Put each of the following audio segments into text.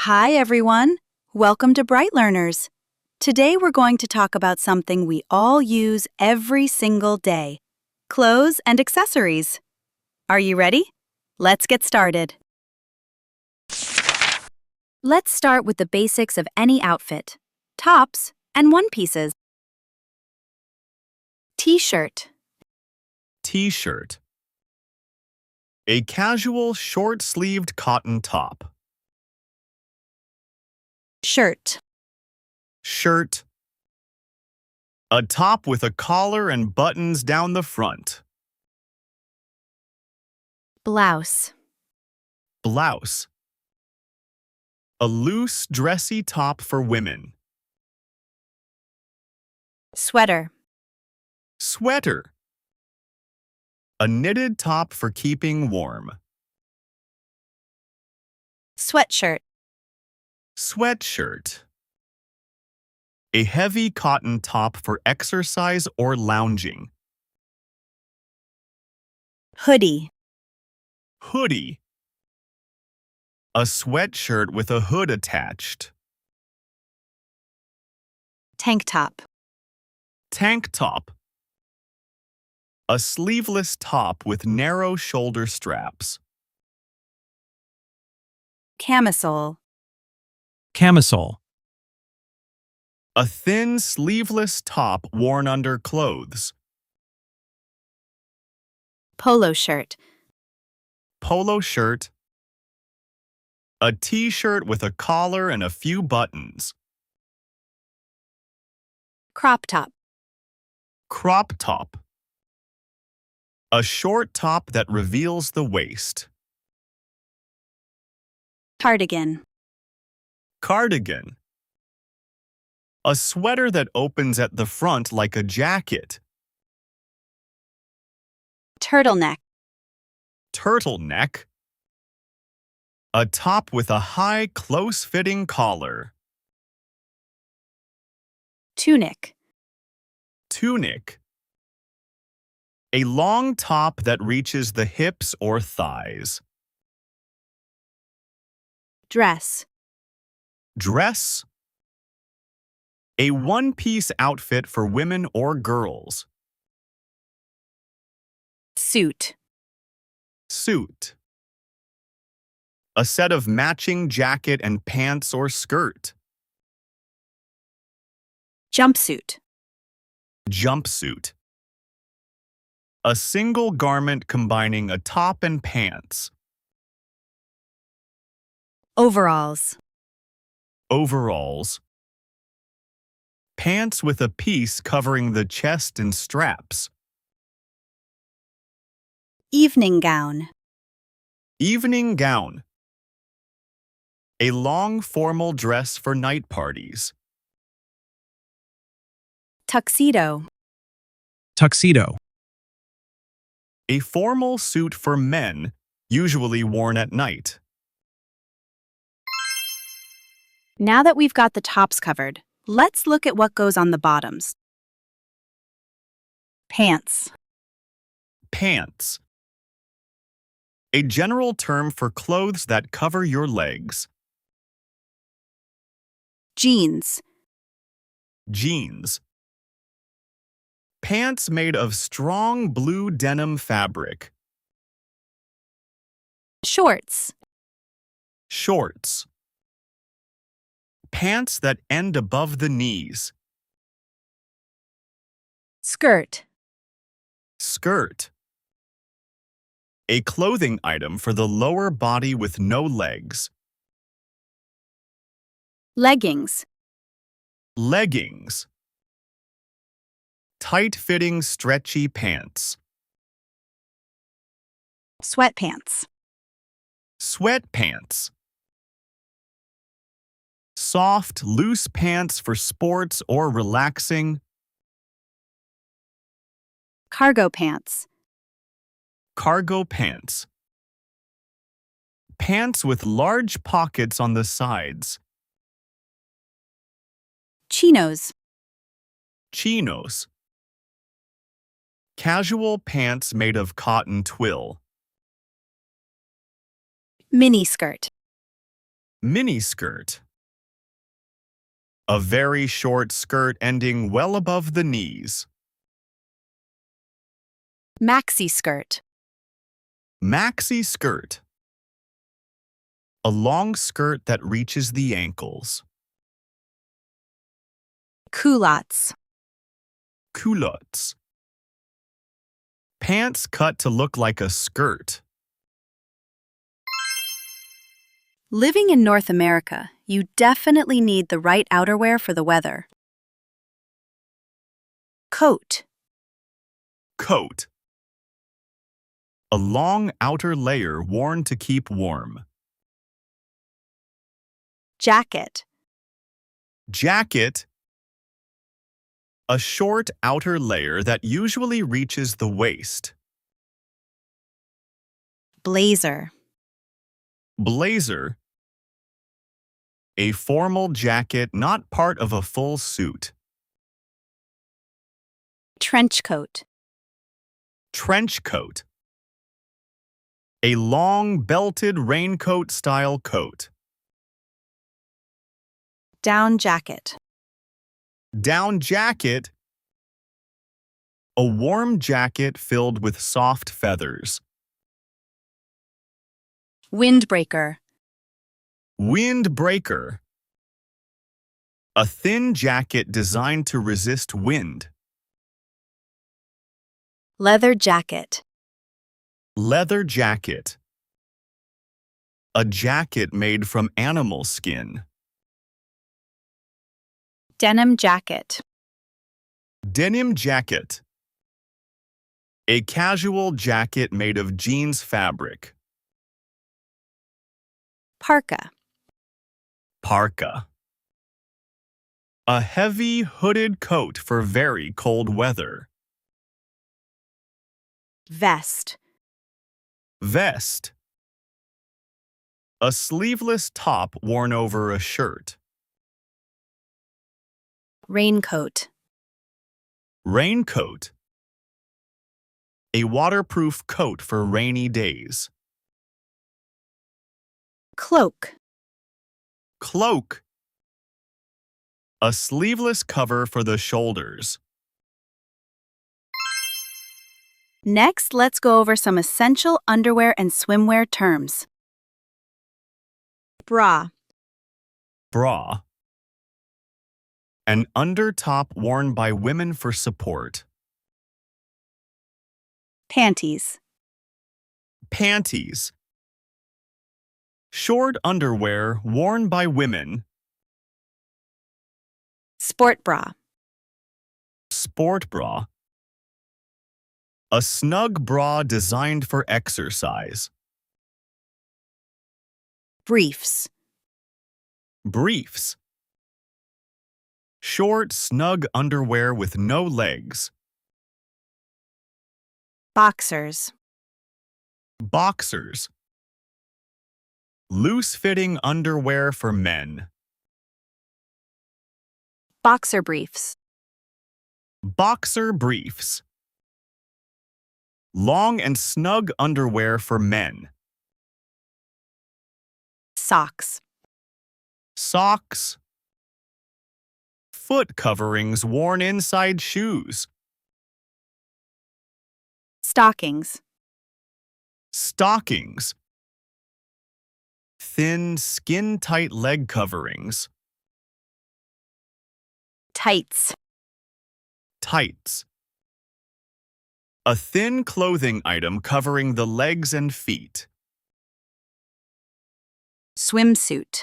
Hi, everyone. Welcome to Bright Learners. Today we're going to talk about something we all use every single day: clothes and accessories. Are you ready? Let's get started. Let's start with the basics of any outfit: tops and one-pieces. T-shirt, T-shirt. A casual short-sleeved cotton top. shirt, Shirt. A top with a collar and buttons down the front. blouse, Blouse. A loose, dressy top for women. sweater, Sweater. A knitted top for keeping warm. sweatshirt, Sweatshirt. A heavy cotton top for exercise or lounging. hoodie, Hoodie. A sweatshirt with a hood attached. tank top, Tank top. A sleeveless top with narrow shoulder straps. camisole, Camisole. A thin sleeveless top worn under clothes. polo shirt, Polo shirt. A t-shirt with a collar and a few buttons. crop top, Crop top. A short top that reveals the waist. cardigan, Cardigan. A sweater that opens at the front like a jacket. turtleneck, Turtleneck. A top with a high, close-fitting collar. tunic, Tunic. A long top that reaches the hips or thighs. dress, Dress. A one-piece outfit for women or girls. suit, Suit. A set of matching jacket and pants or skirt. jumpsuit, Jumpsuit. A single garment combining a top and pants. overalls, Overalls. Pants with a piece covering the chest and straps. evening gown, Evening gown. A long formal dress for night parties. tuxedo, Tuxedo. A formal suit for men, usually worn at night. Now that we've got the tops covered, let's look at what goes on the bottoms. Pants, Pants. A general term for clothes that cover your legs. jeans, Jeans. Pants made of strong blue denim fabric. shorts, Shorts. Pants that end above the knees. skirt, Skirt. A clothing item for the lower body with no legs. leggings, Leggings. Tight-fitting, stretchy pants. sweatpants, Sweatpants. Soft, loose pants for sports or relaxing. cargo pants, Cargo pants. Pants with large pockets on the sides. chinos, Chinos. Casual pants made of cotton twill. miniskirt, Miniskirt. A very short skirt ending well above the knees. Maxi skirt. Maxi skirt. A long skirt that reaches the ankles. Culottes. Culottes. Pants cut to look like a skirt. Living in North America, you definitely need the right outerwear for the weather. Coat. Coat. A long outer layer worn to keep warm. Jacket. Jacket. A short outer layer that usually reaches the waist. Blazer. Blazer. A formal jacket not part of a full suit. Trench coat. Trench coat. A long belted raincoat-style coat. Down jacket. Down jacket. A warm jacket filled with soft feathers. Windbreaker. Windbreaker. A thin jacket designed to resist wind. Leather jacket. Leather jacket. A jacket made from animal skin. Denim jacket. Denim jacket. A casual jacket made of jeans fabric. Parka. Parka. A heavy hooded coat for very cold weather. Vest. Vest. A sleeveless top worn over a shirt. Raincoat. Raincoat. A waterproof coat for rainy days. Cloak. Cloak. A sleeveless cover for the shoulders. Next, let's go over some essential underwear and swimwear terms. Bra. Bra. An undertop worn by women for support. Panties. Panties. Short underwear worn by women. Sport bra. Sport bra. A snug bra designed for exercise. Briefs. Briefs. Short, snug underwear with no legs. Boxers. Boxers. Loose-fitting underwear for men. Boxer briefs. Boxer briefs. Long and snug underwear for men. Socks. Socks. Foot coverings worn inside shoes. Stockings. Stockings. Thin, skin-tight leg coverings. Tights. Tights. A thin clothing item covering the legs and feet. Swimsuit.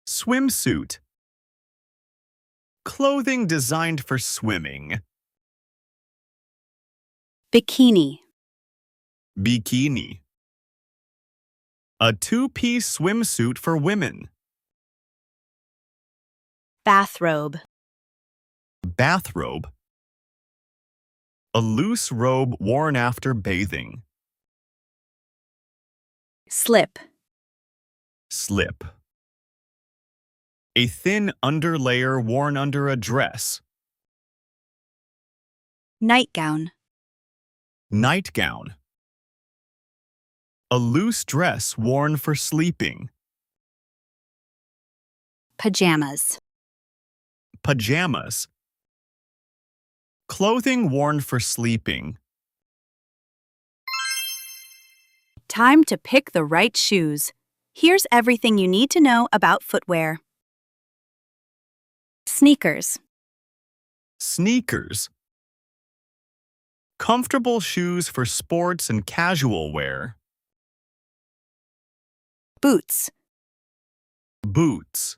Swimsuit. Clothing designed for swimming. Bikini. Bikini. A two-piece swimsuit for women. Bathrobe. Bathrobe. A loose robe worn after bathing. Slip. Slip. A thin underlayer worn under a dress. Nightgown. Nightgown. A loose dress worn for sleeping. Pajamas. Pajamas. Clothing worn for sleeping. Time to pick the right shoes. Here's everything you need to know about footwear. Sneakers. Sneakers. Comfortable shoes for sports and casual wear. Boots. Boots.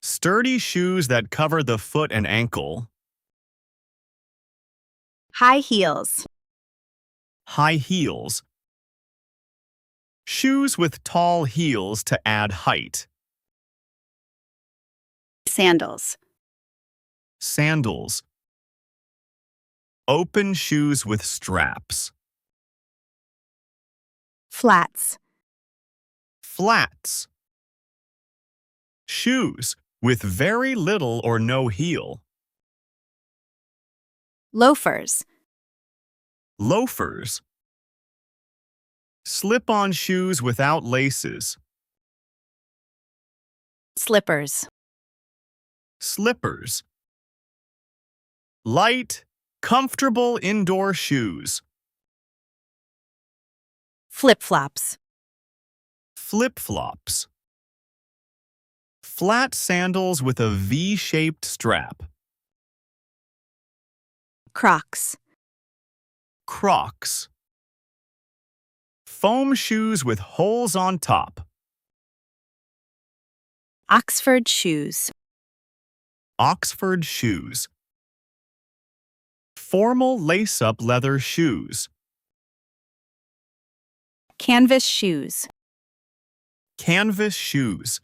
Sturdy shoes that cover the foot and ankle. High heels. High heels. Shoes with tall heels to add height. Sandals. Sandals. Open shoes with straps. Flats. Flats. Shoes with very little or no heel. Loafers. Loafers. Slip-on shoes without laces. Slippers. Slippers. Light, comfortable indoor shoes. Flip-flops. Flip-flops. Flat sandals with a V-shaped strap. Crocs. Crocs. Foam shoes with holes on top. Oxford shoes. Oxford shoes. Formal lace-up leather shoes. Canvas shoes. Canvas shoes.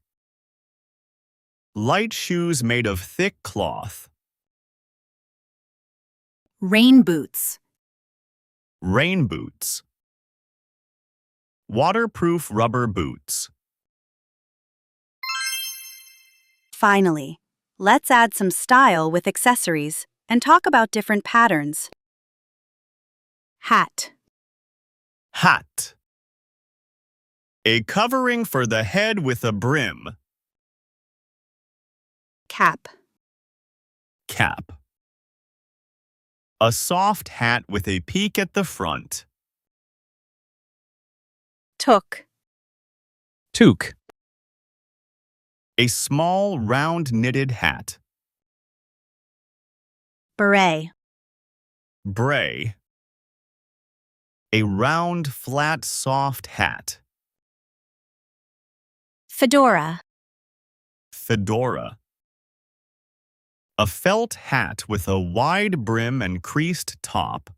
Light shoes made of thick cloth. Rain boots. Rain boots. Waterproof rubber boots. Finally, let's add some style with accessories and talk about different patterns. Hat. Hat. A covering for the head with a brim. Cap. Cap. A soft hat with a peak at the front. Toque. Toque. A small, round knitted hat. Beret. Bray. A round, flat, soft hat. Fedora. Fedora. A felt hat with a wide brim and creased top.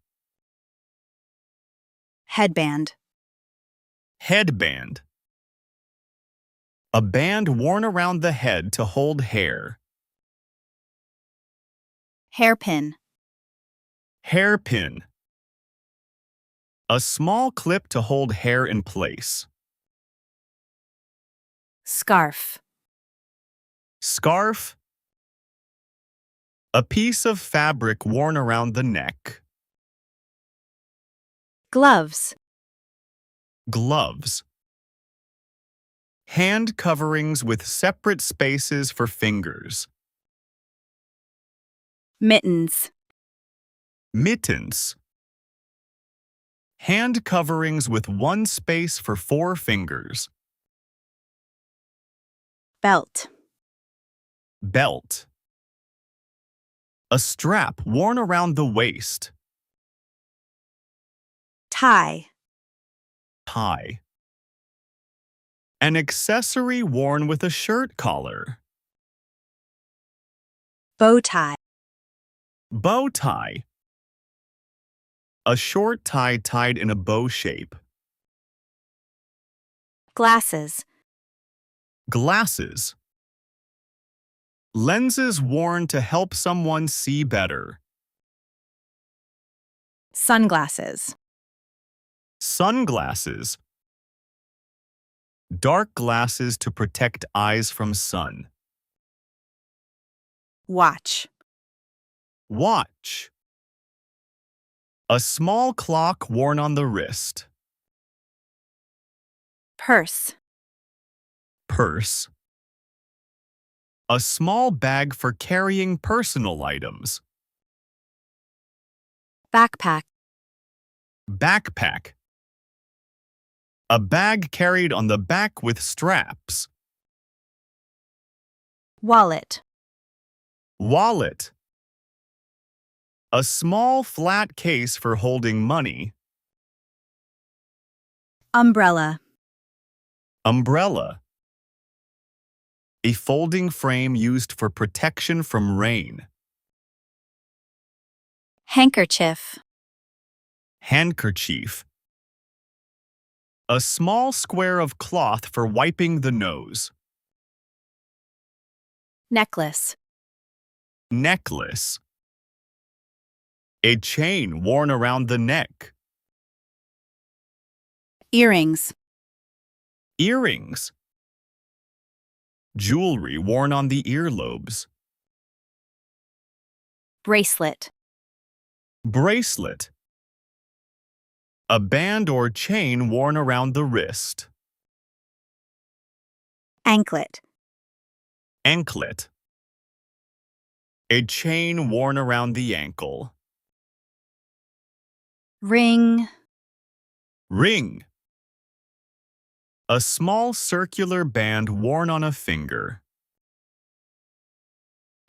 Headband. Headband. A band worn around the head to hold hair. Hairpin. Hairpin. A small clip to hold hair in place. Scarf. Scarf. A piece of fabric worn around the neck. Gloves. Gloves. Hand coverings with separate spaces for fingers. Mittens. Mittens. Hand coverings with one space for 4 fingers. Belt. Belt. A strap worn around the waist. Tie. Tie. An accessory worn with a shirt collar. Bow tie. Bow tie. A short tie tied in a bow shape. Glasses. Glasses. Lenses worn to help someone see better. Sunglasses. Sunglasses. Dark glasses to protect eyes from sun. Watch. Watch. A small clock worn on the wrist. Purse. Purse. A small bag for carrying personal items. Backpack. Backpack. A bag carried on the back with straps. Wallet. Wallet. A small flat case for holding money. Umbrella. Umbrella. A folding frame used for protection from rain. Handkerchief. Handkerchief. A small square of cloth for wiping the nose. Necklace. Necklace. A chain worn around the neck. Earrings. Earrings. Jewelry worn on the earlobes. Bracelet. Bracelet. A band or chain worn around the wrist. Anklet. Anklet. A chain worn around the ankle. Ring. Ring. A small circular band worn on a finger.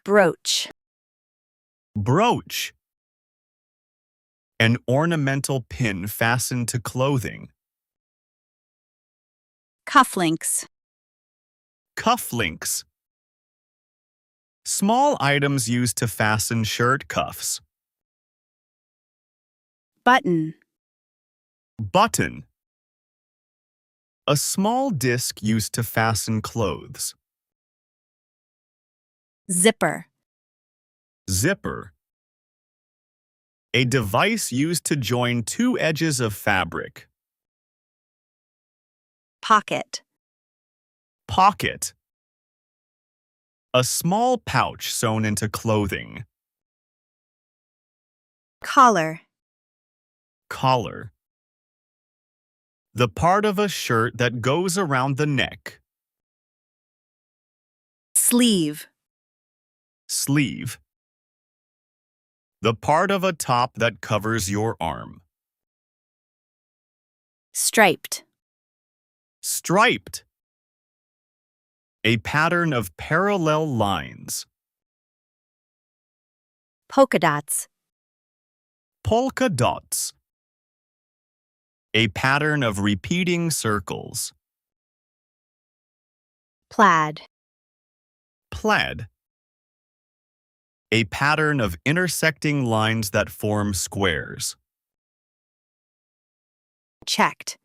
Brooch. Brooch. An ornamental pin fastened to clothing. Cufflinks. Cufflinks. Small items used to fasten shirt cuffs. Button. Button. A small disc used to fasten clothes. Zipper. Zipper. A device used to join two edges of fabric. Pocket. Pocket. A small pouch sewn into clothing. Collar. Collar. The part of a shirt that goes around the neck. Sleeve. Sleeve. The part of a top that covers your arm. Striped. Striped. A pattern of parallel lines. Polka dots. Polka dots. A pattern of repeating circles. Plaid. Plaid. A pattern of intersecting lines that form squares. Checked.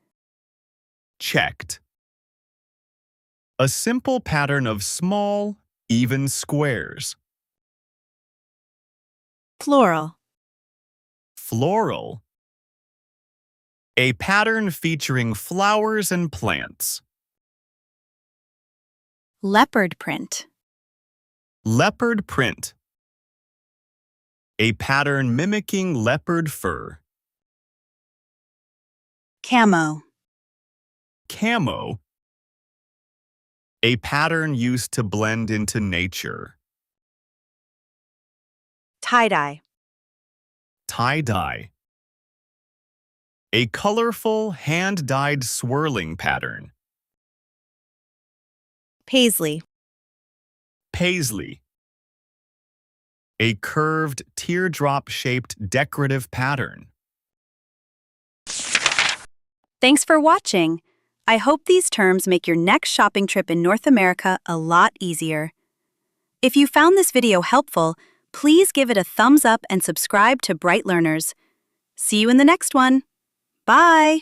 Checked. A simple pattern of small, even squares. Floral. Floral. A pattern featuring flowers and plants. Leopard print. Leopard print. A pattern mimicking leopard fur. Camo. Camo. A pattern used to blend into nature. Tie-dye. Tie-dye. A colorful, hand-dyed swirling pattern. Paisley. Paisley. A curved, teardrop-shaped decorative pattern. Thanks for watching. I hope these terms make your next shopping trip in North America a lot easier. If you found this video helpful, please give it a thumbs up and subscribe to Bright Learners. See you in the next one. Bye!